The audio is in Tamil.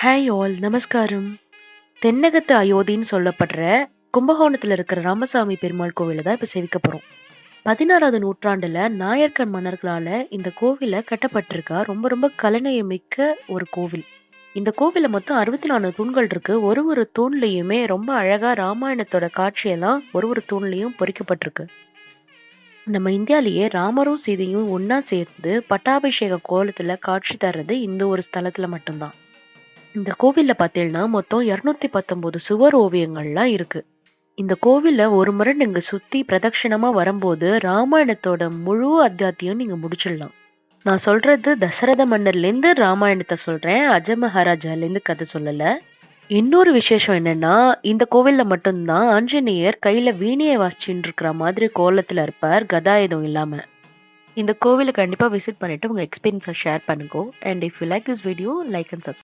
ஹாய் ஆல் நமஸ்காரம். தென்னகத்து அயோத்தின்னு சொல்லப்படுற கும்பகோணத்துல இருக்கிற ராமசாமி பெருமாள் கோவில தான் இப்ப சேவிக்க போறோம். 16வது நூற்றாண்டுல நாயக்கர் மன்னர்களால இந்த கோவில கட்டப்பட்டிருக்கா ரொம்ப ரொம்ப கலைநயமிக்க ஒரு கோவில். இந்த கோவில்ல மொத்தம் 64 தூண்கள் இருக்கு. ஒரு ஒரு தூண்லயுமே ரொம்ப அழகா ராமாயணத்தோட காட்சியெல்லாம் ஒரு ஒரு தூண்லயும் பொறிக்கப்பட்டிருக்கு. நம்ம இந்தியாலயே ராமரும் சீதையும் ஒண்ணா சேர்ந்து பட்டாபிஷேக கோலத்துல காட்சி தர்றது இந்த ஒரு ஸ்தலத்துல மட்டும்தான். இந்த கோவில்ல பார்த்தீங்கன்னா, மொத்தம் 219 சுவர் ஓவியங்கள்லாம் இருக்கு. இந்த கோவில்ல ஒரு முறை நீங்க சுத்தி பிரதட்சணமா வரும்போது, ராமாயணத்தோட முழு அத்தியாயத்தையும் நீங்க முடிச்சிடலாம். நான் சொல்றது தசரத மன்னர்லேருந்து ராமாயணத்த சொல்றேன். அஜ மகாராஜாலேருந்து கதை சொல்லல. இன்னொரு விசேஷம் என்னன்னா, இந்த கோவில்ல மட்டும் தான் ஆஞ்சநேயர் கையில வீணைய வாசிச்சுட்டு இருக்கிற மாதிரி கோலத்துல இருப்பார், கதாயுதம் இல்லாம. இந்த கோவில கண்டிப்பா விசிட் பண்ணிட்டு உங்க எக்ஸ்பீரியன்ஸ ஷேர் பண்ணுங்க. And if you like this video, like and subscribe.